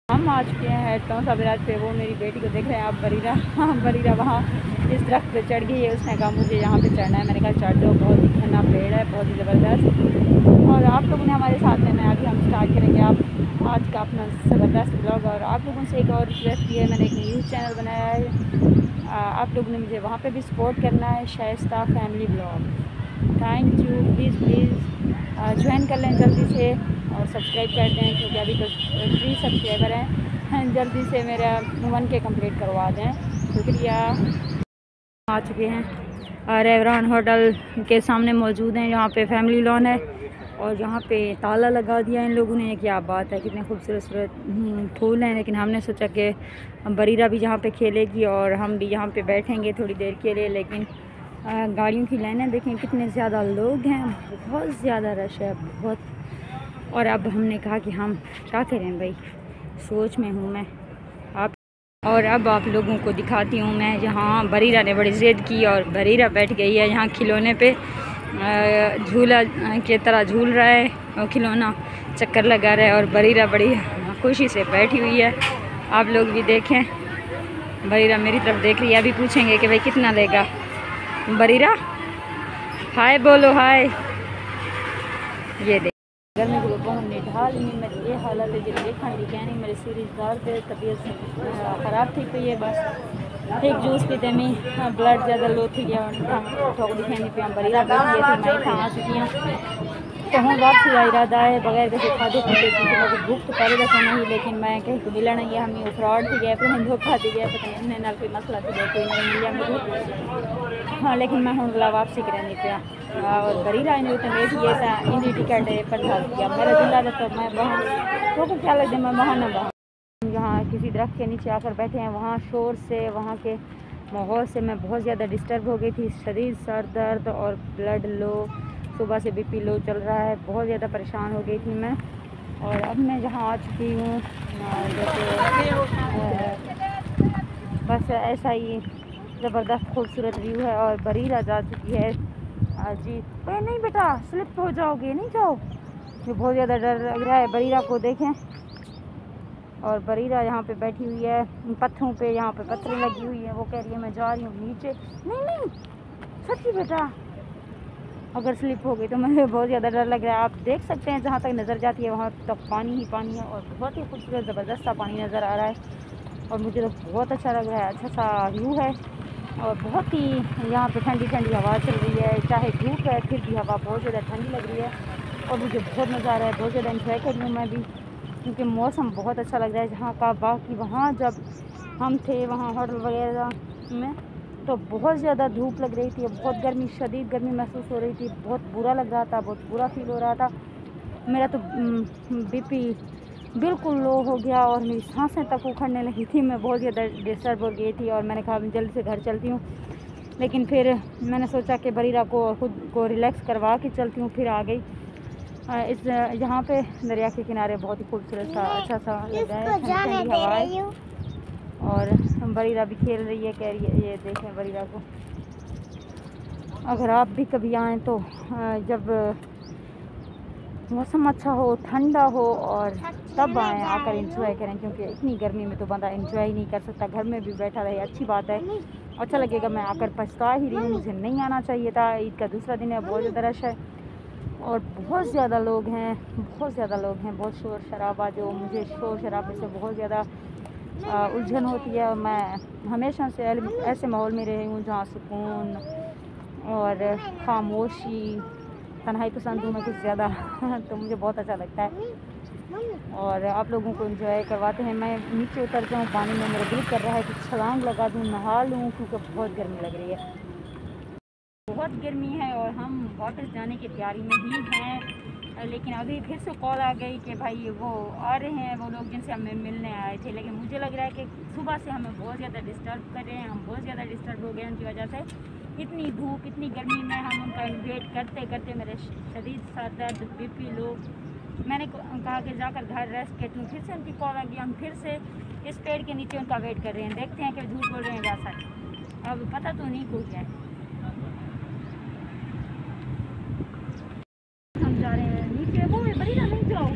हम आ चुके हैं हेड टाउन सबराज पे। वो मेरी बेटी को देख रहे हैं आप, बरीरा। बरीरा वहाँ इस दरख्त पे चढ़ गई है। उसने कहा मुझे यहाँ पे चढ़ना है। मैंने कहा चढ़ जाओ, बहुत ही घना पेड़ है, बहुत ही ज़बरदस्त। और आप लोगों ने हमारे साथ में अभी हम स्टार्ट करेंगे आप आज का अपना ज़बरदस्त ब्लॉग। और आप लोगों से एक और रिक्वेस्ट की है, मैंने एक न्यूज़ चैनल बनाया है, आप लोगों ने मुझे वहाँ पर भी सपोर्ट करना है, Shaista family blog. Thank you. Please join कर लें जल्दी से और सब्सक्राइब कर दें, क्योंकि अभी तो 3 सब्सक्राइबर हैं। जल्दी से मेरा 1K कंप्लीट करवा दें, शुक्रिया। आ चुके हैं रेवरान होटल के सामने मौजूद हैं। यहाँ पे फैमिली लॉन है और यहाँ पे ताला लगा दिया इन लोगों ने। क्या बात है, कितने खूबसूरत फूल हैं। लेकिन हमने सोचा कि बरीरा भी यहाँ पे खेलेगी और हम भी यहाँ पे बैठेंगे थोड़ी देर के लिए। लेकिन गाड़ियों की लाइनें देखें, कितने ज़्यादा लोग हैं, बहुत ज़्यादा रश है, बहुत। और अब हमने कहा कि हम क्या करें भाई, सोच में हूँ मैं आप। और अब आप लोगों को दिखाती हूँ मैं, जहाँ बरीरा ने बड़ी ज़िद की और बरीरा बैठ गई है यहाँ खिलौने पे, झूला की तरह झूल रहा है और खिलौना चक्कर लगा रहा है। और बरीरा बड़ी खुशी से बैठी हुई है। आप लोग भी देखें, बरीरा मेरी तरफ देख रही है। अभी पूछेंगे कि भाई कितना लेगा। बरीरा हाय बोलो, हाय। ये देख गर्मी को बहुत निढाल नहीं, मेरी ये हालत है जो देखा नहीं कहनी। मेरी सीरीज दार पे तबीयत ख़राब थी पई है। बस एक जूस पीते में ब्लड ज़्यादा लो थी गया। ठोकड़ी खानी पिया। बरीरा बैठी है थी, मैं आ चुकी हूँ। तो हूँ वापसी का इरादा है बगैर किसी खाते पीते, क्योंकि भूख तो पहले रखा नहीं, लेकिन मैं कहीं को मिला नहीं है। हमें फ्रॉड थी गया, फिर धोखा दी गया, पता नहीं इन्हें नाल कोई मसला थी गया, कोई नहीं मिला मुझे। हाँ, लेकिन मैं हूँ वापसी करनी पिया। और बरीरा इन उतने बैठी है इंडी टिकट है 50 रुपया। मेरा दिल आता तो मैं वहाँ तो क्या लगता है, मैं वहाँ ना वहाँ यहाँ किसी दरख्त के नीचे आकर बैठे हैं। वहाँ शोर से, वहाँ के माहौल से मैं बहुत ज़्यादा डिस्टर्ब हो गई थी। शरीर सर दर्द और ब्लड लो, सुबह से BP लो चल रहा है, बहुत ज़्यादा परेशान हो गई थी मैं। और अब मैं जहाँ आ चुकी हूँ, जैसे बस ऐसा ही ज़बरदस्त खूबसूरत व्यू है। और बरीरा जा चुकी है जी। अरे नहीं बेटा, स्लिप हो जाओगे, नहीं जाओ। मुझे बहुत ज़्यादा डर लग रहा है। बरीरा को देखें, और बरीरा यहाँ पे बैठी हुई है पत्थरों पे, यहाँ पे पत्थरें लगी हुई है। वो कह रही है मैं जा रही हूँ नीचे। नहीं नहीं सच्ची बेटा, अगर स्लिप हो गई तो मुझे बहुत ज़्यादा डर लग रहा है। आप देख सकते हैं जहाँ तक नज़र जाती है वहाँ तक पानी ही पानी है, और बहुत ही खूबसूरत ज़बरदस्त सा पानी नज़र आ रहा है। और मुझे तो बहुत अच्छा लग रहा है, अच्छा सा व्यू है। और बहुत ही यहाँ पे ठंडी ठंडी हवा चल रही है, चाहे धूप है फिर भी हवा बहुत ज़्यादा ठंडी लग रही है। और मुझे बहुत मज़ा आ रहा है, बहुत ज़्यादा इंजॉय कर रही हूँ मैं भी, क्योंकि मौसम बहुत अच्छा लग रहा है जहाँ का। बाकी वहाँ जब हम थे वहाँ होटल वगैरह में तो बहुत ज़्यादा धूप लग रही थी, बहुत गर्मी, शदीद गर्मी महसूस हो रही थी, बहुत बुरा लग रहा था, बहुत बुरा फील हो रहा था। मेरा तो BP बिल्कुल लो हो गया और मेरी सांसें तक उखड़ने लगी थी। मैं बहुत ज़्यादा डिस्टर्ब हो गई थी और मैंने कहा मैं जल्दी से घर चलती हूँ। लेकिन फिर मैंने सोचा कि बरीरा को खुद को रिलैक्स करवा के चलती हूँ, फिर आ गई। इस यहाँ पे दरिया के किनारे बहुत ही खूबसूरत सा अच्छा सा लग रहा है, ठंडी हवा है। और बरीरा भी खेल रही है, कह रही है। ये देखें बरीरा को। अगर आप भी कभी आएँ तो जब मौसम अच्छा हो, ठंडा हो, और तब आएँ, आकर एंजॉय करें, क्योंकि इतनी गर्मी में तो बंदा एंजॉय नहीं कर सकता। घर में भी बैठा रहे अच्छी बात है, अच्छा लगेगा। मैं आकर पछता ही रही हूँ, मुझे नहीं आना चाहिए था। ईद का दूसरा दिन है, बहुत ज़्यादा रश है और बहुत ज़्यादा लोग हैं, बहुत ज़्यादा लोग हैं, बहुत शोर शराबा। जो मुझे शोर शराबे से बहुत ज़्यादा उलझन होती है। मैं हमेशा से ऐसे माहौल में रही हूँ जहाँ सुकून और खामोशी, तन्हाई पसंद हूँ मैं कुछ ज़्यादा। तो मुझे बहुत अच्छा लगता है और आप लोगों को एंजॉय करवाते हैं। मैं नीचे उतर जाऊँ पानी में, मेरा दिल कर रहा है कि छलांग लगा दूँ, नहा लूँ, क्योंकि बहुत गर्मी लग रही है, बहुत गर्मी है। और हम वापस जाने की तैयारी में ही हैं, लेकिन अभी फिर से कॉल आ गई कि भाई वो आ रहे हैं, वो लोग जिनसे हमें मिलने आए थे। लेकिन मुझे लग रहा है कि सुबह से हमें बहुत ज़्यादा डिस्टर्ब कर रहे हैं, हम बहुत ज़्यादा डिस्टर्ब हो गए उनकी वजह से। इतनी धूप, इतनी गर्मी में हम उनका वेट करते करते मेरे शरीर सर दर्द, BP लो। मैंने कहा कि जाकर घर रेस्ट करती हूँ। फिर से उनकी कॉल आ गई, हम फिर से इस पेड़ के नीचे उनका वेट कर रहे हैं। देखते हैं कि झूठ बोल रहे हैं जैसा, अब पता तो नहीं कुछ है। हम जा रहे हैं नीचे, वो बरीरा नहीं जाओ।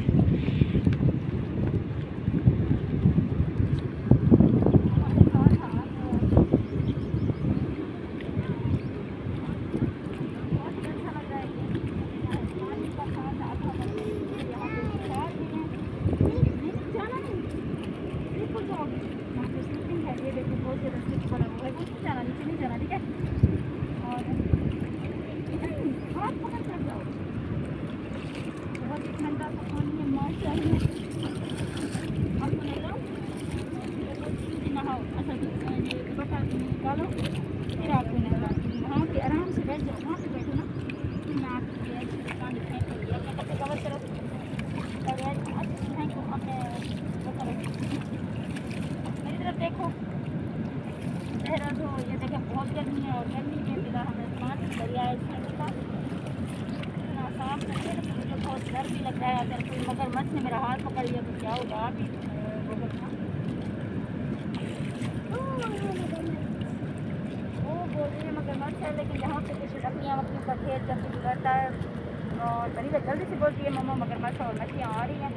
बहुत ज़्यादा स्लिप वाला वो है, वो नहीं जाना, नीचे नहीं जाना, ठीक है। और हाथ पकड़ कर जाओ, बहुत ही ठंडा सा पानी है माशाअल्लाह। अब मैं जाऊँ नहाओ, अच्छा ये दुपट्टा निकालो, फिर आपको नहला, वहाँ पे आराम से बैठ जाओ, वहाँ पे बैठो ना, फिर मैं आपके लिए अच्छे से पानी फेंकूँगी। अपने कपड़े कवर करो, पहले अच्छे से फेंको, अपने वो करो, मेरी तरफ देखो, चेहरा धो। ये देखें बहुत गर्मी है, और गर्मी के बिना हमें पानी दरिया है इसमें का इतना साफ करके, लेकिन मुझे बहुत डर भी लग रहा है, अगर कोई मगरमच्छ ने मेरा हाथ पकड़ लिया तो क्या होगा। आप ही वो करना, वो बोल रही है मगरमच्छ है, लेकिन यहाँ पे कुछ लकड़ियाँ वकड़ियों का खेल जब भी गुजरता है, और बरीदा जल्दी से बोलती है मम्मा मगरमच्छ और मछलियाँ आ रही हैं,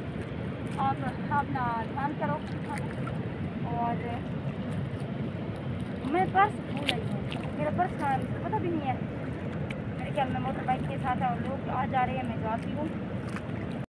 आप अपना ध्यान करो। और मैं पर्स भूल रही हूँ, मेरा पर्स कहाँ है मुझे पता भी नहीं है। मेरे ख्याल में मोटर बाइक के साथ और लोग आ जा रहे हैं, मैं जाती हूँ।